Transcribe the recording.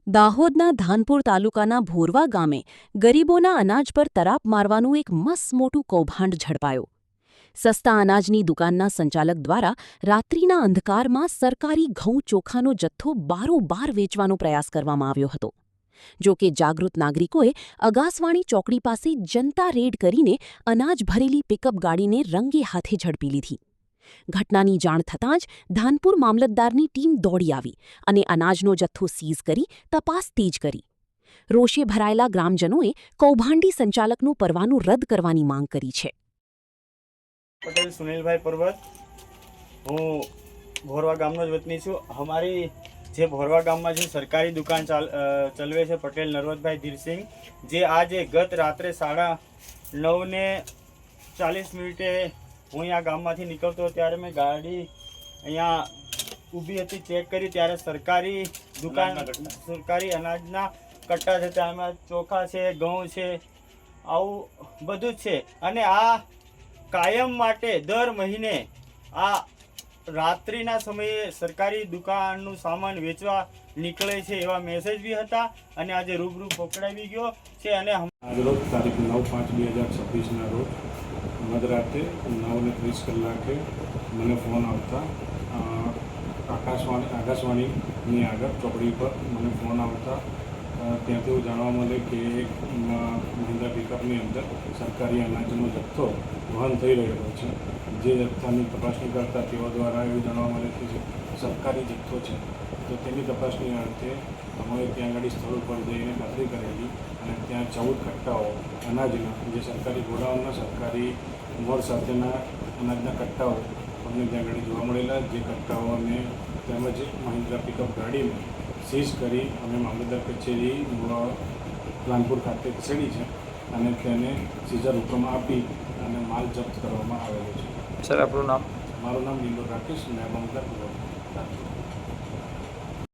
દાહોદના ધાનપુર તાલુકાના ભોરવા ગામે ગરીબોના અનાજ પર તરાપ મારવાનું એક મસ્ત મોટું કૌભાંડ ઝડપાયું. સસ્તા અનાજની દુકાનના સંચાલક દ્વારા રાત્રિના અંધકારમાં સરકારી ઘઉં ચોખાનો જથ્થો બારોબાર વેચવાનો પ્રયાસ કરવામાં આવ્યો હતો. જો કે જાગૃત નાગરિકોએ અગાસવાણી ચોકડી પાસે જનતા રેડ કરીને અનાજ ભરેલી પિકઅપ ગાડીને રંગે હાથે ઝડપી લીધી. ઘટનાની જાણ થતાં જ ધાનપુર મામલતદારની ટીમ દોડી આવી અને અનાજનો જથ્થો સીઝ કરી તપાસ તેજ કરી. રોષે ભરાયેલા ગ્રામજનોએ કૌભાંડી સંચાલકનું પરવાનું રદ કરવાની માંગ કરી છે. પટેલ સુનિલભાઈ પરબત, હું ભોરવા ગામનો જ વતની છું. અમારી જે ભોરવા ગામમાં જે સરકારી દુકાન ચલાવે છે પટેલ નરવતભાઈ ધીરસિંહ, જે આજે ગત રાત્રે 9:40 હું અહીંયા ગામમાંથી નીકળતો ત્યારે મેં ગાડી અહીંયા ઊભી હતી, ચેક કરી ત્યારે સરકારી દુકાન સરકારી અનાજના કટ્ટા છે, તેમાં ચોખા છે, ઘઉં છે, આવું બધું જ છે. અને આ કાયમ માટે દર મહિને આ રાત્રિના સમયે સરકારી દુકાનનું સામાન વેચવા નીકળે છે એવા મેસેજ બી હતા અને આજે રૂબરૂ પકડાવી ગયો છે. અને આજરોજ તારીખ 9/5/2026ના રોજ મધરાતે 9:30 મને ફોન આવતા આકાશવાણીની આગળ ચોકડી પર મને ફોન આવતા ત્યાંથી એવું જાણવા મળે કે એક મહિન્દ્રા પિકઅપની અંદર સરકારી અનાજનો જથ્થો વહન થઈ રહ્યો છે. જે જથ્થાની તપાસણી કરતા તેઓ દ્વારા એવું જાણવા મળે કે સરકારી જથ્થો છે, તો તેની તપાસણી અર્થે અમે ત્યાં આગળ સ્થળ ઉપર જઈને ખાતરી કરેલી અને ત્યાં 14 કટ્ટાઓ અનાજના, જે સરકારી ગોડાઉનના સરકારી મોર સાથેના અનાજના કટ્ટાઓ અમને ત્યાં આગળ જોવા મળેલા. જે કટ્ટાઓ અમે તેમજ મહિન્દ્રા પિકઅપ ગાડીને સીઝ કરી અમે મામલતદાર કચેરી પ્લાનપુર ખાતે ખસેડી છે અને તેને સીઝર હુકમ આપી અને માલ જપ્ત કરવામાં આવેલો છે. સર, આપણું નામ? મારું નામ લીલો રાકેશ, નાયબ મામલતદાર.